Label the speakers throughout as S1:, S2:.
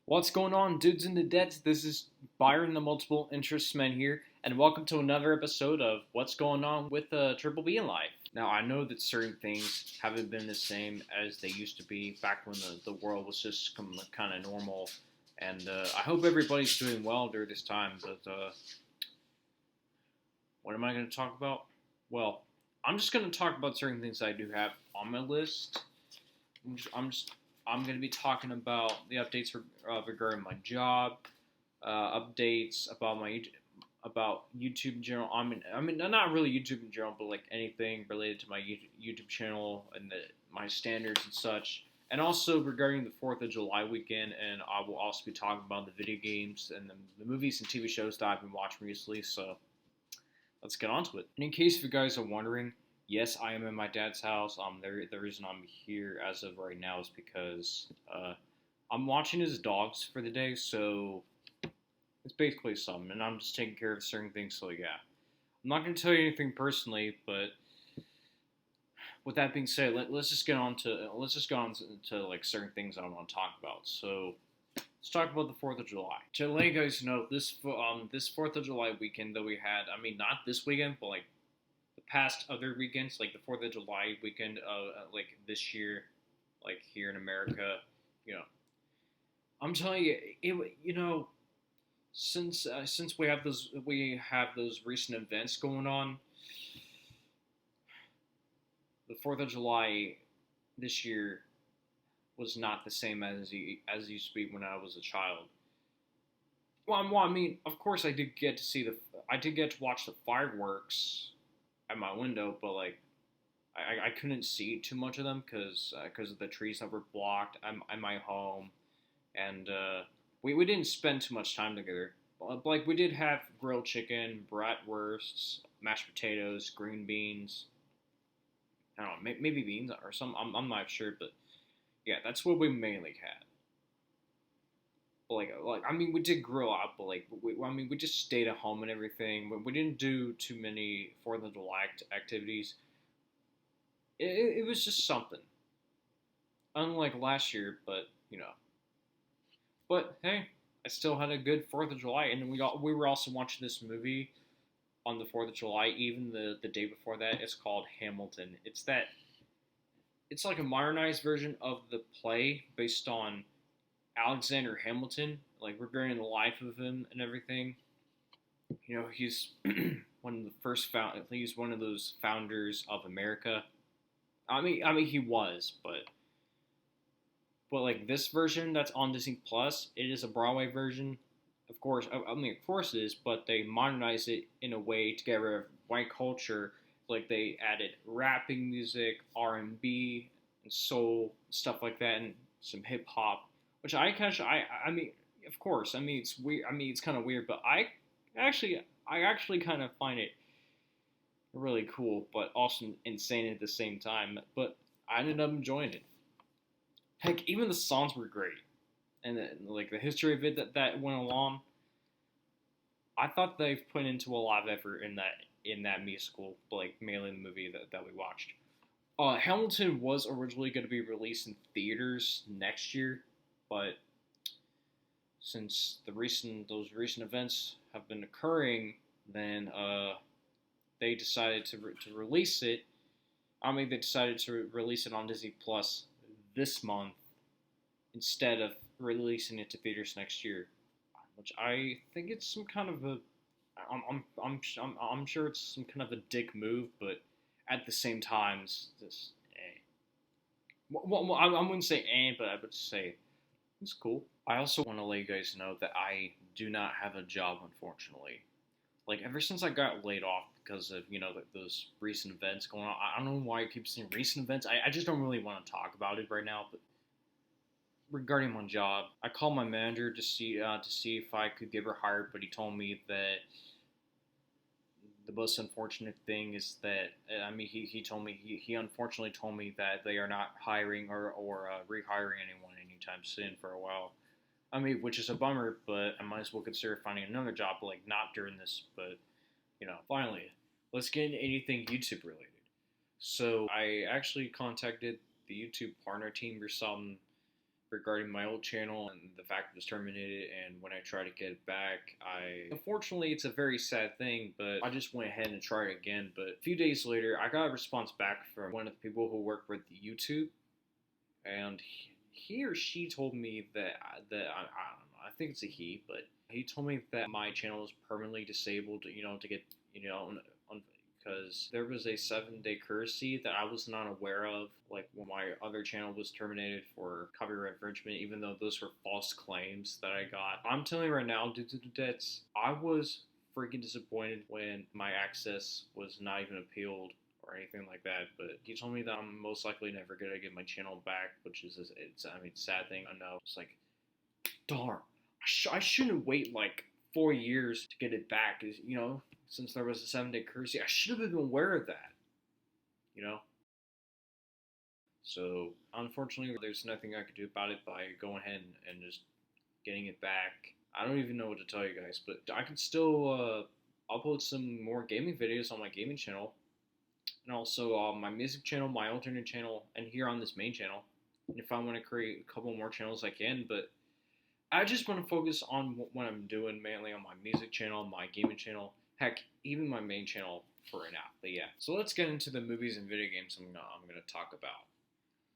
S1: What's going on, dudes and dudettes? This is Byron, the multiple interests man here, and welcome to another episode of What's Going On with Triple B in Life. Now, I know that certain things haven't been the same as they used to be back when the world was just kind of normal, and I hope everybody's doing well during this time. But what am I going to talk about? Well, I'm just going to talk about certain things I do have on my list. I'm just I'm going to be talking about the updates regarding my job, updates about YouTube in general. I mean, not really YouTube in general, but like anything related to my YouTube channel and my standards and such. And also regarding the 4th of July weekend, and I will also be talking about the video games and the movies and TV shows that I've been watching recently. So let's get on to it. And in case you guys are wondering, yes, I am in my dad's house. The reason I'm here as of right now is because I'm watching his dogs for the day, so it's basically something, and I'm just taking care of certain things. So yeah, I'm not going to tell you anything personally, but with that being said, let's just get on to like certain things I want to talk about. So let's talk about the 4th of July. To let you guys know, this 4th of July weekend that we had, I mean, not this weekend, but like the past other weekends, like the 4th of July weekend, like this year, like here in America, you know, I'm telling you, since we have those recent events going on, the 4th of July this year was not the same as it used to be when I was a child. I mean, of course, I did get to watch the fireworks at my window, but like I couldn't see too much of them because of the trees that were blocked at my home, and we didn't spend too much time together. But, like we did have grilled chicken, bratwursts, mashed potatoes, green beans. I don't know, maybe beans or some. I'm not sure, but yeah, that's what we mainly had. Like I mean, we did grill out, but like we just stayed at home and everything. We didn't do too many Fourth of July activities. It was just something, unlike last year. But hey, I still had a good 4th of July, and we were also watching this movie on the 4th of July. Even the day before that, it's called Hamilton. It's like a modernized version of the play based on Alexander Hamilton, like regarding the life of him and everything. He's one of the first found. He's one of those founders of America. I mean, he was, but like this version that's on Disney Plus, it is a Broadway version. Of course, I mean, of course it is, but they modernized it in a way to get rid of white culture. Like they added rapping music, R&B, and soul stuff like that, and some hip hop, which I mean, of course, I mean it's weird. I mean it's kind of weird, but I actually kind of find it really cool, but also insane at the same time. But I ended up enjoying it. Heck, even the songs were great, and like the history of it that went along. I thought they've put into a lot of effort in that musical, like mainly the movie that we watched. Hamilton was originally going to be released in theaters next year, but since those recent events have been occurring, then they decided to release it. I mean, they decided to release it on Disney Plus this month instead of releasing it to theaters next year, which I think it's some kind of a I'm sure it's some kind of a dick move, but at the same time, it's just Well, I wouldn't say but I would say it's cool. I also want to let you guys know that I do not have a job, unfortunately. Like ever since I got laid off because of those recent events going on. I don't know why I keep saying recent events. I just don't really want to talk about it right now. But regarding my job, I called my manager to see if I could get her hired, but he told me that the most unfortunate thing is that I mean he told me he unfortunately told me that they are not hiring or rehiring anyone anytime soon for a while. I mean, which is a bummer, but I might as well consider finding another job, like not during this. But finally, let's get into anything YouTube related. So I actually contacted the YouTube partner team or something regarding my old channel and the fact it was terminated, and when I try to get it back, unfortunately, it's a very sad thing, but I just went ahead and tried it again. But a few days later, I got a response back from one of the people who work with YouTube, and he or she told me that I don't know, I think it's a he, but he told me that my channel is permanently disabled, to get, because there was a 7-day courtesy that I was not aware of, like when my other channel was terminated for copyright infringement, even though those were false claims that I got. I'm telling you right now, due to the debts, I was freaking disappointed when my access was not even appealed or anything like that. But he told me that I'm most likely never gonna get my channel back, which is it's sad thing. I know. It's like, darn, I shouldn't wait like 4 years to get it back. Since there was a 7-day courtesy, I should have been aware of that. You know. So unfortunately, there's nothing I could do about it by going ahead and just getting it back. I don't even know what to tell you guys, but I can still upload some more gaming videos on my gaming channel, and also my music channel, my alternate channel, and here on this main channel. And if I want to create a couple more channels, I can, but I just want to focus on what I'm doing, mainly on my music channel, my gaming channel, heck, even my main channel for now. But yeah, so let's get into the movies and video games I'm going to talk about.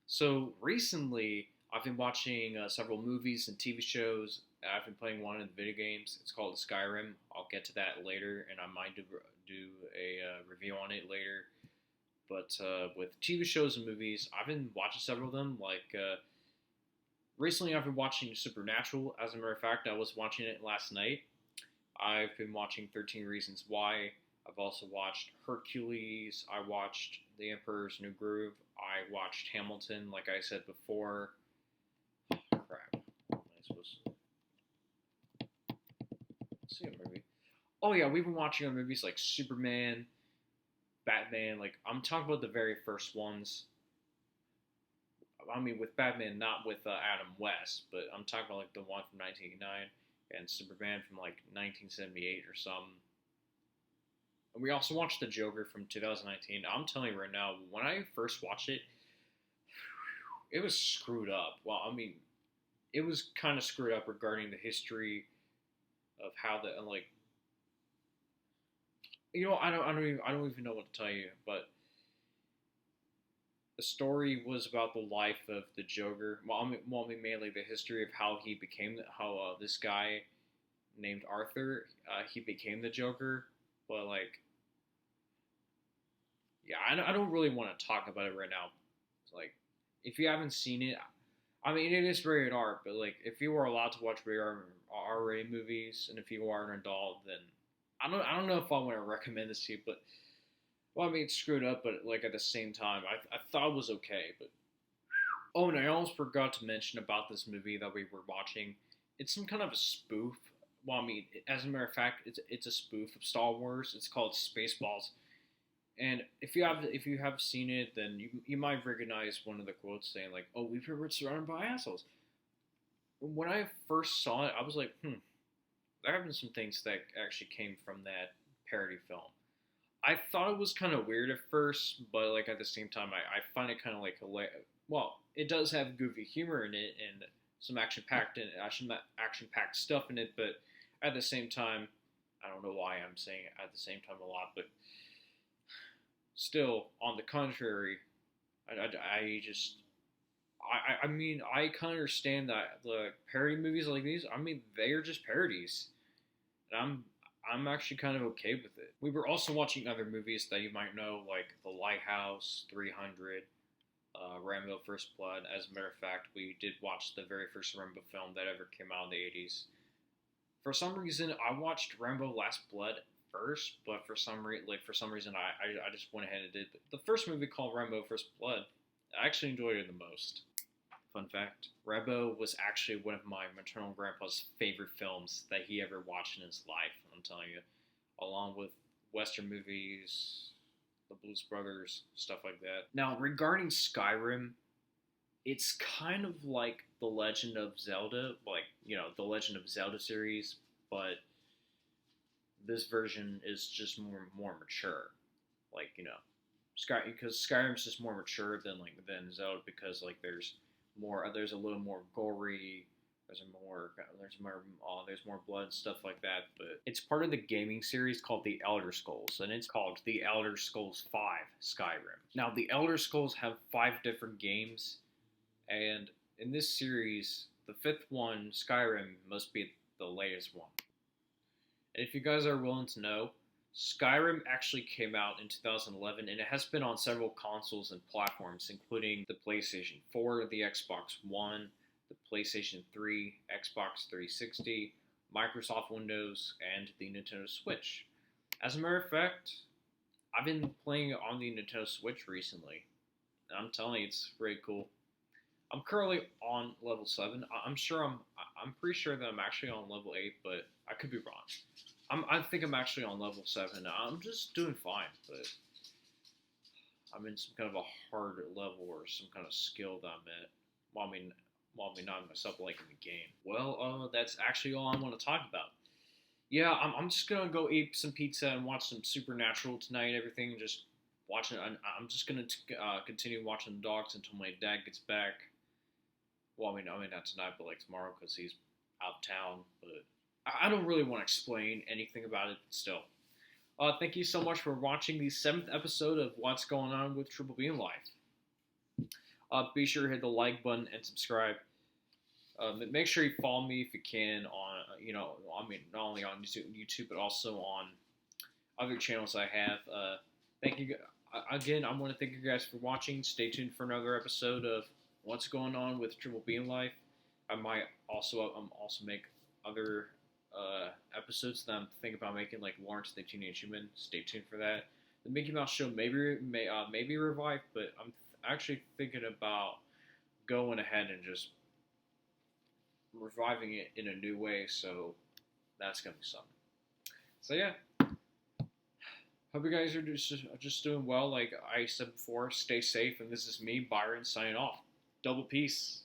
S1: So recently, I've been watching several movies and TV shows. I've been playing one of the video games. It's called Skyrim. I'll get to that later, and I might do a review on it later. But with TV shows and movies, I've been watching several of them. Like recently, I've been watching Supernatural. As a matter of fact, I was watching it last night. I've been watching 13 Reasons Why. I've also watched Hercules. I watched The Emperor's New Groove. I watched Hamilton, like I said before. Crap. What am I supposed to see a movie? Oh yeah, we've been watching other movies like Superman, Batman. Like, I'm talking about the very first ones. I mean, with Batman, not with Adam West, but I'm talking about like the one from 1989 and Superman from like 1978 or something. And we also watched The Joker from 2019. I'm telling you right now, when I first watched it, it was screwed up. Well, I mean, it was kind of screwed up regarding the history of how I don't even know what to tell you, but the story was about the life of the Joker. Well, I mean mainly the history of how he became, this guy named Arthur, he became the Joker. But like, yeah, I don't really want to talk about it right now. It's like, if you haven't seen it, I mean, it is rated R, but like, if you were allowed to watch rated R-rated movies, and if you are an adult, then I don't know if I want to recommend this to you, but well, I mean, it's screwed up, but like at the same time, I thought it was okay. But oh, and I almost forgot to mention about this movie that we were watching. It's some kind of a spoof. Well, I mean, as a matter of fact, it's a spoof of Star Wars. It's called Spaceballs. And if you have seen it, then you might recognize one of the quotes saying like, "Oh, we've been surrounded by assholes." When I first saw it, I was like, there have been some things that actually came from that parody film. I thought it was kind of weird at first, but like at the same time, I find it kind of like well, it does have goofy humor in it and some action packed stuff in it, but at the same time, I don't know why I'm saying at the same time a lot, but still, on the contrary, I mean, I kind of understand that the parody movies like these, I mean, they are just parodies, and I'm actually kind of okay with it. We were also watching other movies that you might know, like The Lighthouse, 300, Rambo First Blood. As a matter of fact, we did watch the very first Rambo film that ever came out in the 80s. For some reason, I watched Rambo Last Blood first, but for some reason, I just went ahead and did the first movie called Rambo First Blood. I actually enjoyed it the most. Fun fact, Rambo was actually one of my maternal grandpa's favorite films that he ever watched in his life, I'm telling you. Along with Western movies, the Blues Brothers, stuff like that. Now, regarding Skyrim, it's kind of like The Legend of Zelda, like, the Legend of Zelda series, but this version is just more mature. Like, because Skyrim's just more mature than Zelda, because like there's more. There's a little more gory. There's more blood and stuff like that. But it's part of the gaming series called The Elder Scrolls, and it's called The Elder Scrolls V: Skyrim. Now, The Elder Scrolls have 5 different games, and in this series, the 5th one, Skyrim, must be the latest one. And if you guys are willing to know, Skyrim actually came out in 2011, and it has been on several consoles and platforms, including the PlayStation 4, the Xbox One, the PlayStation 3, Xbox 360, Microsoft Windows, and the Nintendo Switch. As a matter of fact, I've been playing on the Nintendo Switch recently, and I'm telling you, it's very cool. I'm currently on level 7. I'm pretty sure that I'm actually on level 8, but I could be wrong. I think I'm actually on level 7. I'm just doing fine, but I'm in some kind of a hard level or some kind of skill that I'm at. While not myself liking the game. Well, that's actually all I want to talk about. Yeah, I'm just gonna go eat some pizza and watch some Supernatural tonight. Everything, just watching. I'm just gonna continue watching the dogs until my dad gets back. Well, not tonight, but like tomorrow, because he's out of town. But I don't really want to explain anything about it. But still, thank you so much for watching the 7th episode of What's Going On with Triple B in Life. Be sure to hit the like button and subscribe. Make sure you follow me if you can on, not only on YouTube, but also on other channels I have. Thank you again. I want to thank you guys for watching. Stay tuned for another episode of What's Going On with Triple B in Life. I might also make other episodes that I'm thinking about making, like Lawrence the Teenage Human. Stay tuned for that. The Mickey Mouse Show maybe revived, but I'm actually thinking about going ahead and just reviving it in a new way, so that's gonna be something. So yeah, hope you guys are just doing well. Like I said before, stay safe, and this is me, Byron, signing off. Double peace.